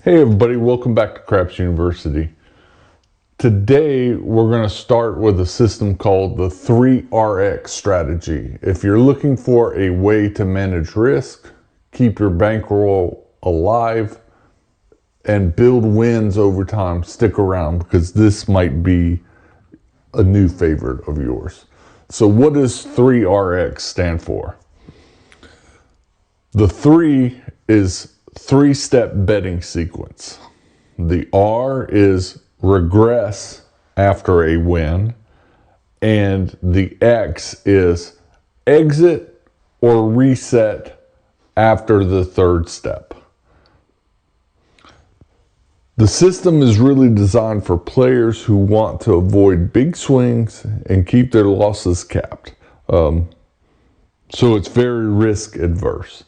Hey everybody, welcome back to Craps University. Today we're going to start with a system called the 3RX strategy. If you're looking for a way to manage risk, keep your bankroll alive, and build wins over time, stick around because this might be a new favorite of yours. So what does 3RX stand for? The 3 is three-step betting sequence. The R is regress after a win, and the X is exit or reset after the third step. The system is really designed for players who want to avoid big swings and keep their losses capped. So it's very risk adverse.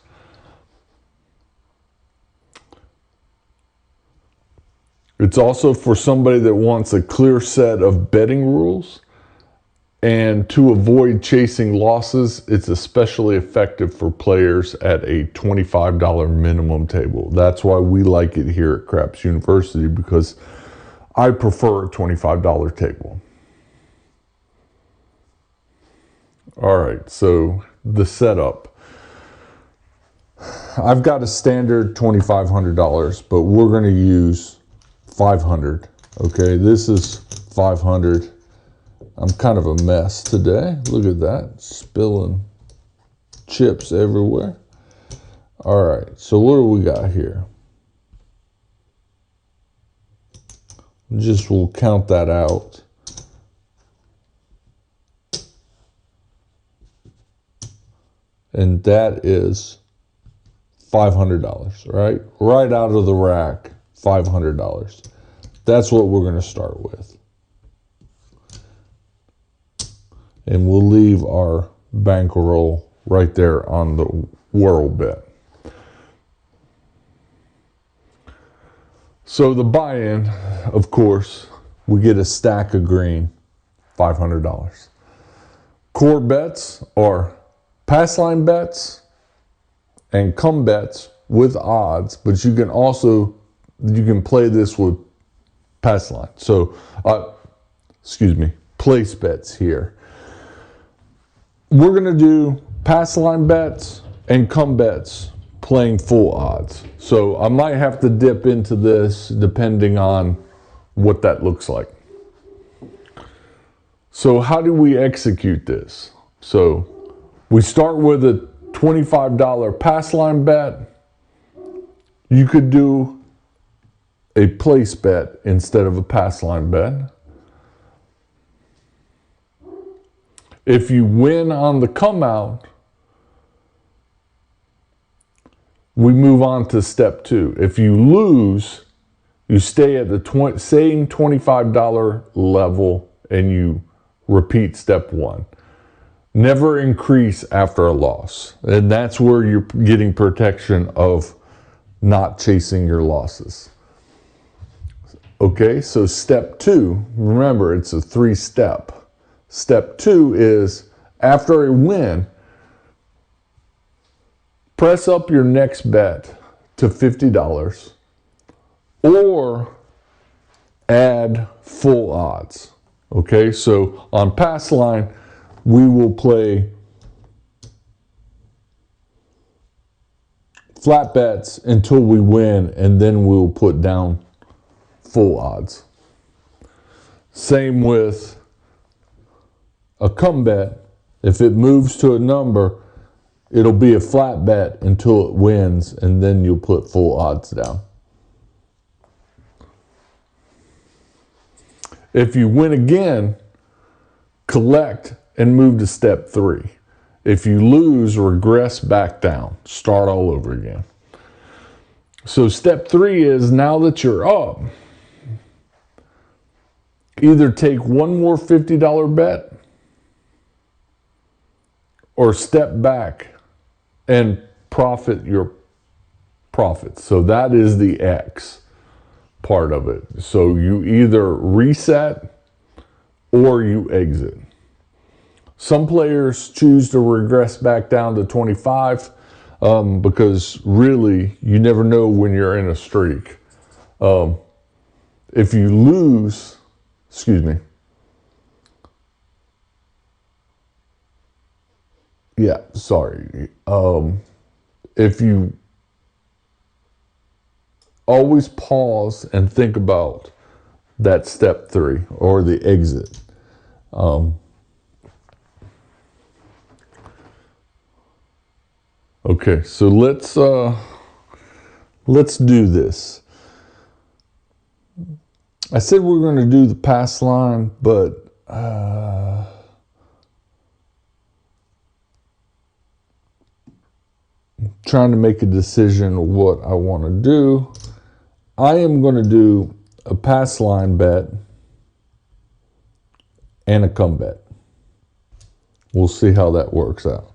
It's also for somebody that wants a clear set of betting rules, and to avoid chasing losses, it's especially effective for players at a $25 minimum table. That's why we like it here at Craps University, because I prefer a $25 table. All right, so the setup. I've got a standard $2,500, but we're going to use $500. Okay, this is $500. I'm kind of a mess today. Look at that, spilling chips everywhere. All right, so what do we got here? We'll count that out. And that is $500, right? Right out of the rack, $500. That's what we're going to start with. And we'll leave our bankroll right there on the whirl bit. So the buy-in, of course, we get a stack of green, $500. Core bets are pass line bets and come bets with odds, but you can play this with pass line. So, place bets here. We're going to do pass line bets and come bets playing full odds. So I might have to dip into this depending on what that looks like. So how do we execute this? So we start with a $25 pass line bet. You could do a place bet instead of a pass line bet. If you win on the come out, we move on to step 2. If you lose, you stay at the same $25 level and you repeat step 1. Never increase after a loss. And that's where you're getting protection of not chasing your losses. Okay, so step 2, remember it's a 3-step. Step 2 is, after a win, press up your next bet to $50 or add full odds. Okay, so on pass line, we will play flat bets until we win, and then we'll put down full odds. Same with a come bet. If it moves to a number, it'll be a flat bet until it wins, and then you'll put full odds down. If you win again, collect and move to step 3. If you lose, regress back down. Start all over again. So step 3 is, now that you're up, either take one more $50 bet or step back and profit your profits. So that is the X part of it. So you either reset or you exit. Some players choose to regress back down to 25 because really you never know when you're in a streak. If you lose, excuse me. Yeah, sorry. If you always pause and think about that step 3 or the exit. Okay, so let's do this. I said we're going to do the pass line, but trying to make a decision of what I want to do. I am going to do a pass line bet and a come bet. We'll see how that works out.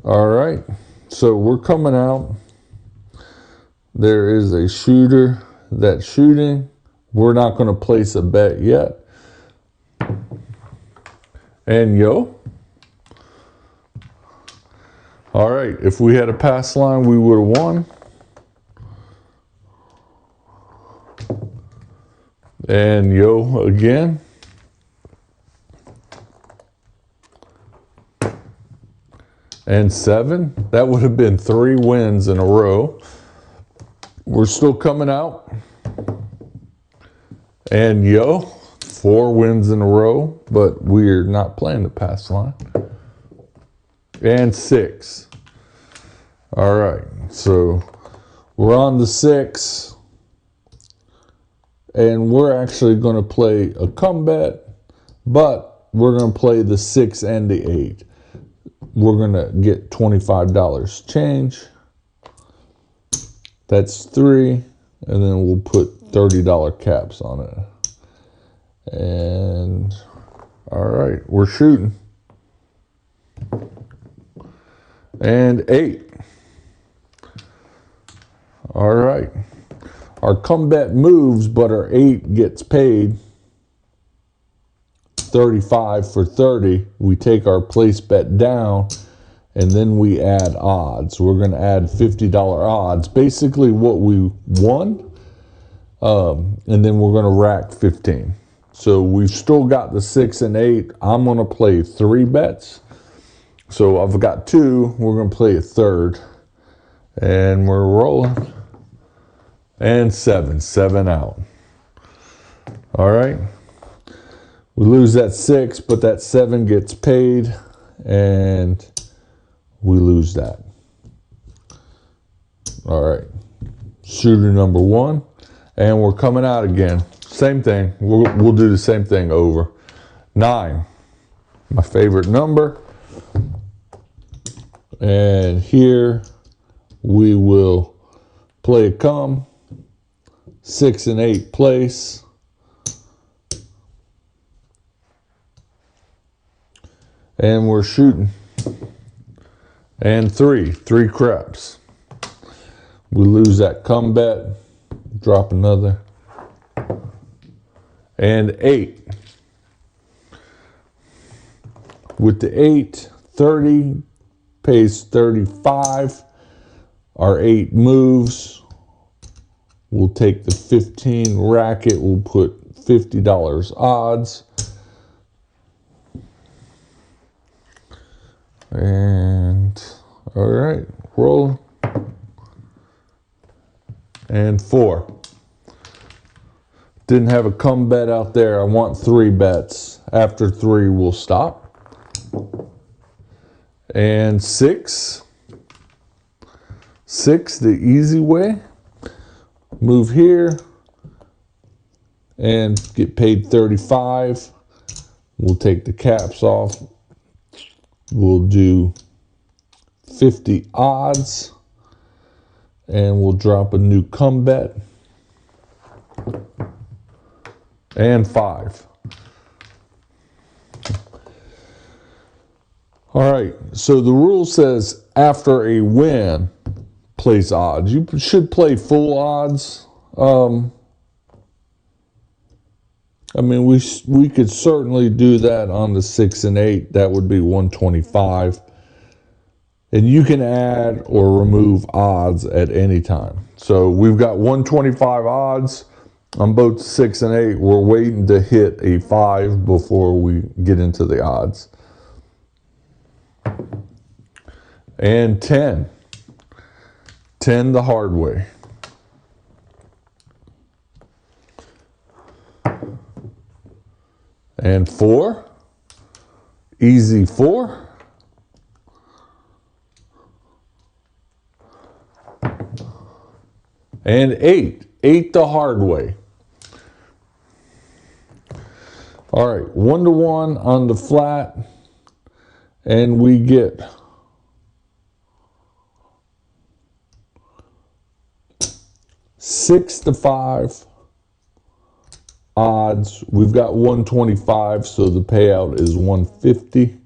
All right, so we're coming out. There is a shooter that's shooting. We're not going to place a bet yet. And yo. All right, if we had a pass line, we would have won. And yo again. And 7. That would have been 3 wins in a row. We're still coming out. And yo, 4 wins in a row, but we're not playing the pass line. And 6. All right, so we're on the 6. And we're actually going to play a come bet, but we're going to play the 6 and the 8. We're going to get $25 change. That's 3. And then we'll put $30 caps on it. And all right, we're shooting. And 8. All right. Our come bet moves, but our 8 gets paid 35 for 30. We take our place bet down, and then we add odds. We're going to add $50 odds, basically what we won, and then we're going to rack 15. So we've still got the 6 and 8. I'm going to play 3 bets. So I've got 2. We're going to play a third, and we're rolling. And 7 out. All right. We lose that 6, but that 7 gets paid, and we lose that. All right. Shooter number 1, and we're coming out again. Same thing. We'll do the same thing over. 9, my favorite number. And here we will play a come. 6 and 8 place. And we're shooting. And 3 craps. We lose that come bet. Drop another. And 8. With the 8, 30 pays 35. Our 8 moves. We'll take the 15 racket. We'll put $50 odds. And all right, roll. And 4. Didn't have a come bet out there. I want 3 bets. After 3, we'll stop. And 6. 6, the easy way. Move here and get paid 35. We'll take the caps off. We'll do 50 odds, and we'll drop a new come bet. And 5. All right, so the rule says after a win, place odds. You should play full odds. I mean, we could certainly do that on the 6 and 8. That would be 125. And you can add or remove odds at any time. So we've got 125 odds on both 6 and 8. We're waiting to hit a 5 before we get into the odds. And 10. 10 the hard way. And 4. Easy 4. And 8. 8 the hard way. All right, 1-to-1 on the flat. And we get 6-5 odds. We've got 125, so the payout is 150.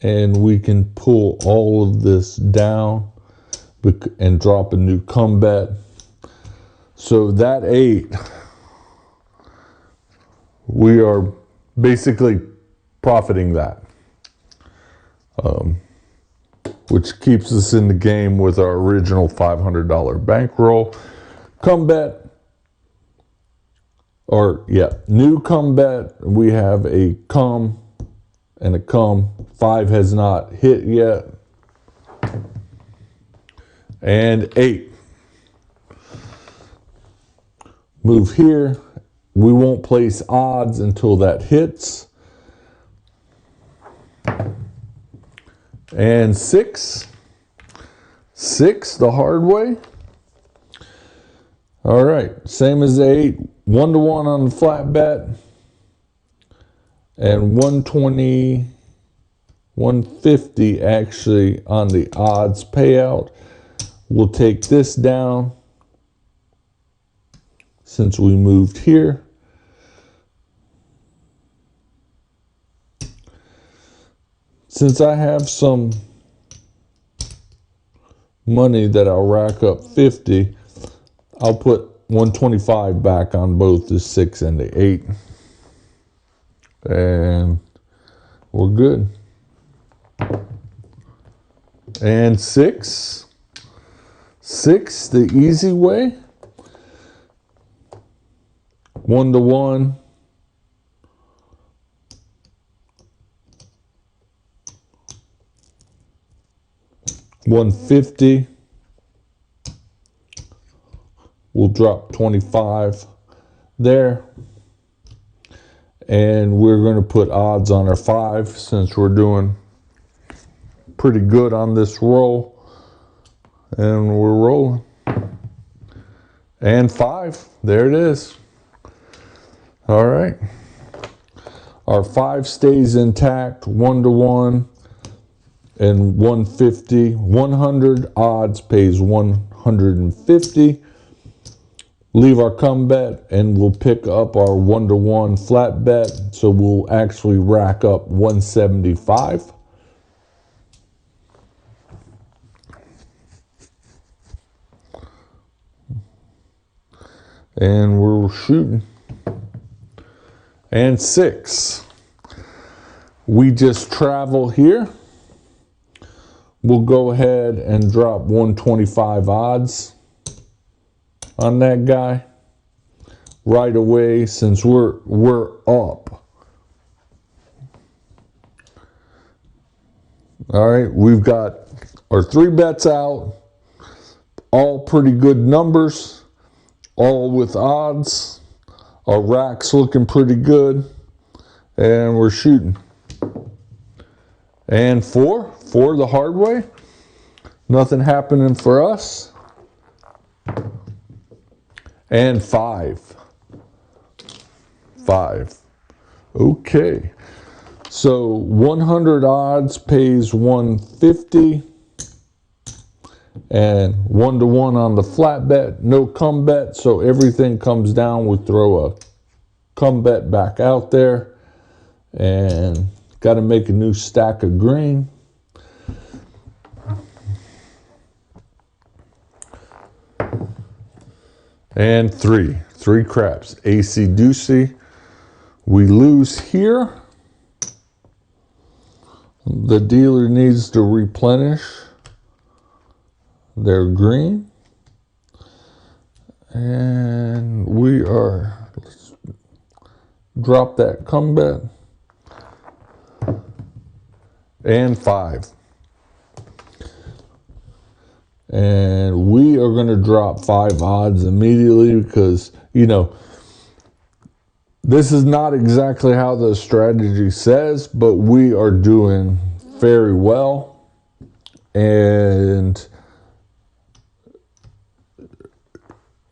And we can pull all of this down and drop a new come bet. So that 8, we are basically profiting that, which keeps us in the game with our original $500 bankroll. Come bet, or yeah, new come bet. We have a come and a come. 5 has not hit yet. And 8. Move here. We won't place odds until that hits. And 6. 6 the hard way. All right, same as 8. 1-to-1 on the flat bet. And 120, 150 actually on the odds payout. We'll take this down since we moved here. Since I have some money that I'll rack up 50, I'll put 125 back on both the 6 and the 8. And we're good. And 6. 6 the easy way. 1-to-1. $150. We'll drop 25 there. And we're going to put odds on our 5 since we're doing pretty good on this roll. And we're rolling. And 5. There it is. All right. Our 5 stays intact. 1-to-1 and 150. 100 odds pays 150. Leave our come bet and we'll pick up our 1-to-1 flat bet. So we'll actually rack up 175. And we're shooting. And 6. We just travel here. We'll go ahead and drop 125 odds on that guy right away since we're up. All right, we've got our 3 bets out, all pretty good numbers, all with odds. Our rack's looking pretty good, and we're shooting. And 4 the hard way. Nothing happening for us. And 5. Okay. So 100 odds pays 150. And 1-to-1 on the flat bet. No come bet. So everything comes down. We throw a come bet back out there. And got to make a new stack of green. And 3 craps. AC deucey. We lose here. The dealer needs to replenish They're green. And we are, let's drop that come bet. And 5. And we are going to drop 5 odds immediately because, you know, this is not exactly how the strategy says, but we are doing very well. And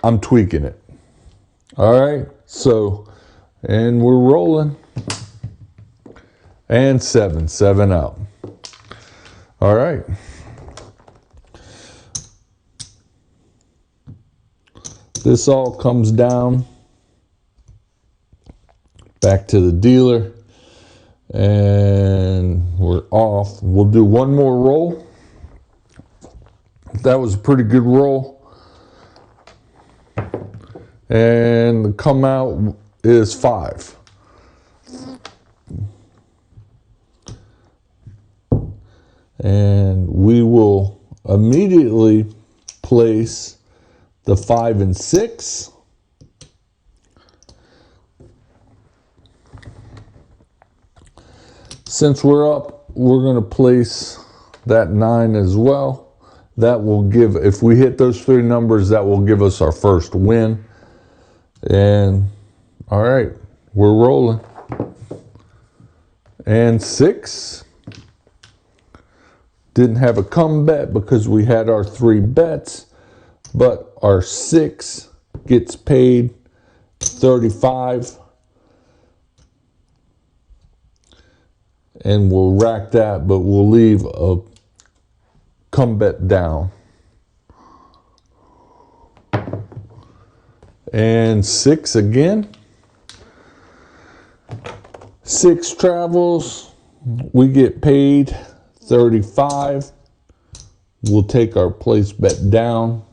I'm tweaking it. All right. So, and we're rolling. And 7 out. All right. This all comes down back to the dealer, and we're off. We'll do one more roll. That was a pretty good roll. And the come out is 5. And we will immediately place the 5 and 6. Since we're up, we're going to place that 9 as well. That will give, if we hit those 3 numbers, that will give us our first win. And all right, we're rolling. And 6. Didn't have a come bet because we had our 3 bets, but our 6 gets paid 35. And we'll rack that, but we'll leave a come bet down. And 6 again. 6 travels. We get paid 35. We'll take our place bet down.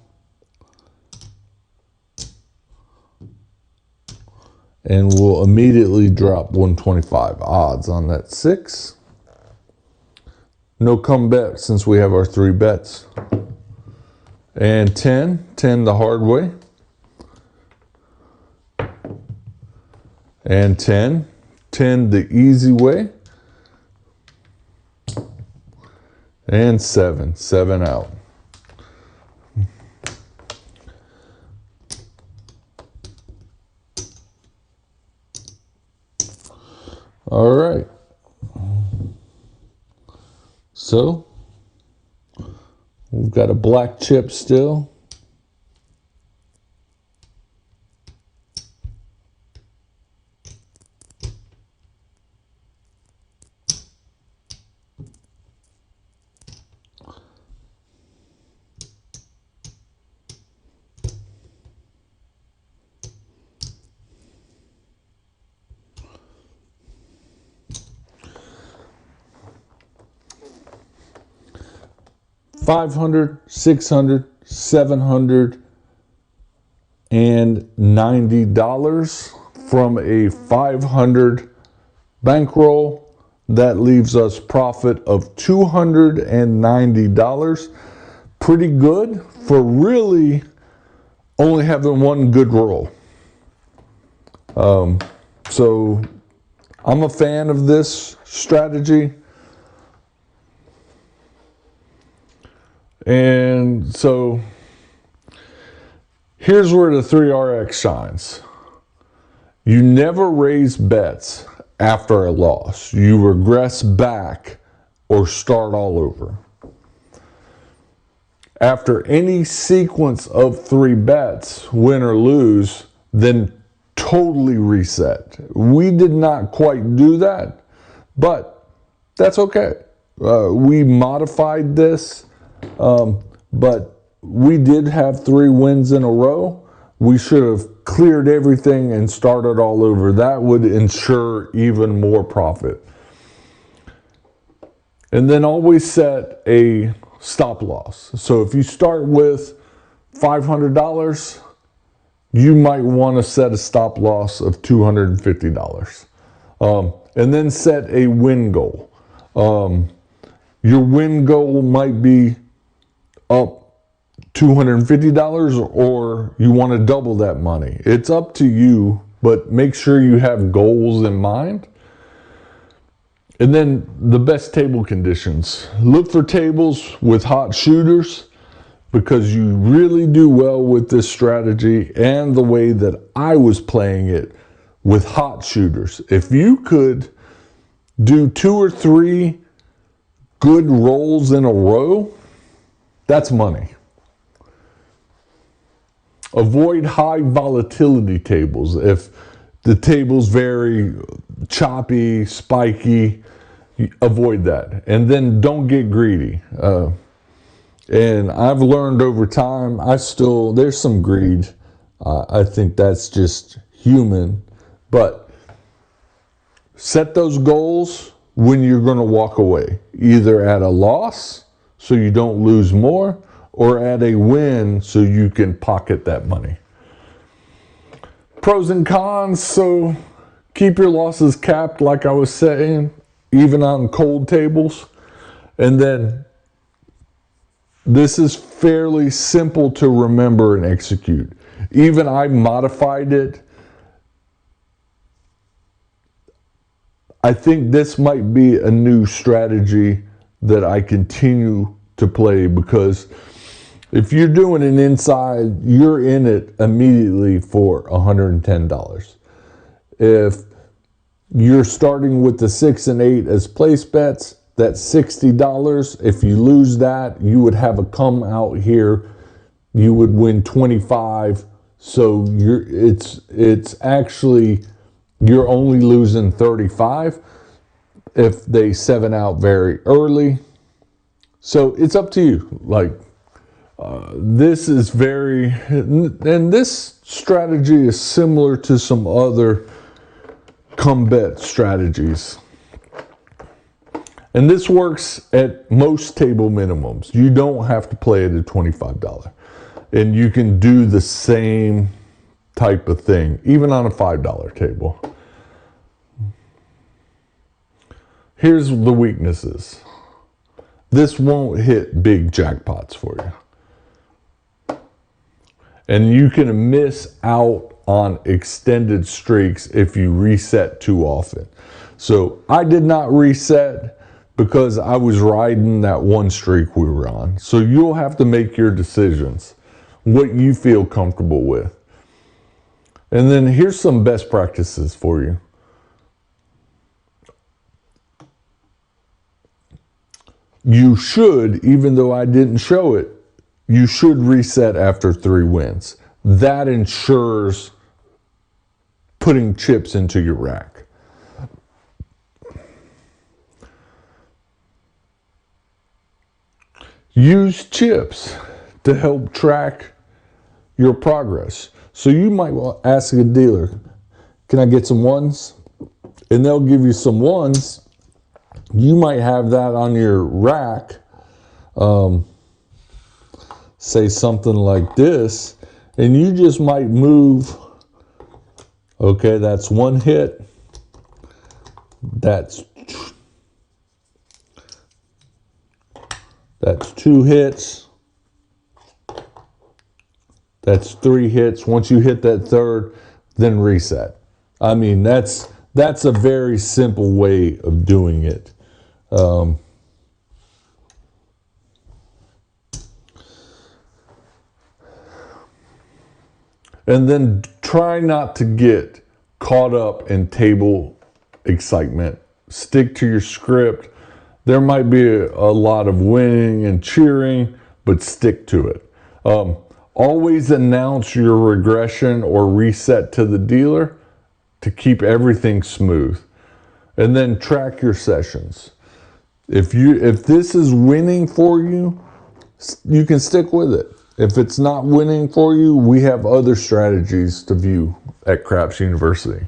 And we'll immediately drop 125 odds on that 6. No come bet since we have our 3 bets. And 10 the hard way. And 10 the easy way. And 7 out. All right. So we've got a black chip still. $500, $600, $790 from a 500 bankroll. That leaves us profit of $290. Pretty good for really only having one good roll. So I'm a fan of this strategy. And so here's where the 3RX shines. You never raise bets after a loss. You regress back or start all over. After any sequence of 3 bets, win or lose, then totally reset. We did not quite do that, but that's okay. We modified this. But we did have 3 wins in a row. We should have cleared everything and started all over. That would ensure even more profit. And then always set a stop loss. So if you start with $500, you might want to set a stop loss of $250. And then set a win goal. Your win goal might be up $250 or you want to double that money. It's up to you, but make sure you have goals in mind. And then the best table conditions. Look for tables with hot shooters because you really do well with this strategy and the way that I was playing it with hot shooters. If you could do 2 or 3 good rolls in a row, that's money. Avoid high volatility tables. If the table's very choppy, spiky, avoid that. And then don't get greedy. And I've learned over time, there's some greed. I think that's just human. But set those goals when you're going to walk away, either at a loss so you don't lose more, or at a win so you can pocket that money. Pros and cons, so keep your losses capped like I was saying, even on cold tables. And then this is fairly simple to remember and execute. Even I modified it. I think this might be a new strategy that I continue to play, because if you're doing an inside, you're in it immediately for $110. If you're starting with the 6 and 8 as place bets, that's $60. If you lose that, you would have a come out here. You would win 25. So it's actually, you're only losing 35 if they 7 out very early. So it's up to you. Like, this is and this strategy is similar to some other come bet strategies. And this works at most table minimums. You don't have to play it at $25. And you can do the same type of thing, even on a $5 table. Here's the weaknesses. This won't hit big jackpots for you. And you can miss out on extended streaks if you reset too often. So I did not reset because I was riding that one streak we were on. So you'll have to make your decisions, what you feel comfortable with. And then here's some best practices for you. You should, even though I didn't show it, you should reset after 3 wins. That ensures putting chips into your rack. Use chips to help track your progress. So you might ask a dealer, can I get some ones? And they'll give you some ones. You might have that on your rack. Say something like this, and you just might move. Okay, that's 1 hit. That's 2 hits. That's 3 hits. Once you hit that 3rd, then reset. I mean, that's a very simple way of doing it. And then try not to get caught up in table excitement. Stick to your script. There might be a lot of winning and cheering, but stick to it. Always announce your regression or reset to the dealer to keep everything smooth. And then track your sessions. If this is winning for you, you can stick with it. If it's not winning for you, we have other strategies to view at Craps University.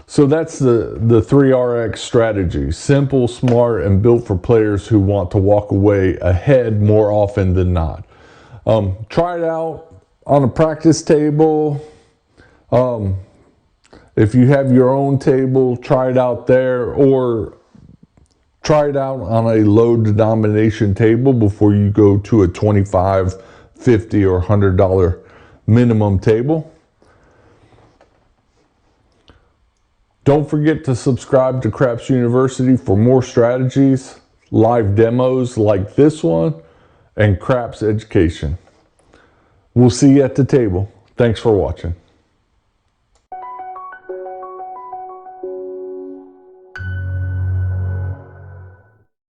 So that's the 3RX strategy. Simple, smart, and built for players who want to walk away ahead more often than not. Try it out on a practice table. If you have your own table, try it out there, or Try it out on a low denomination table before you go to a $25, $50, or $100 minimum table. Don't forget to subscribe to Craps University for more strategies, live demos like this one, and craps education. We'll see you at the table. Thanks for watching.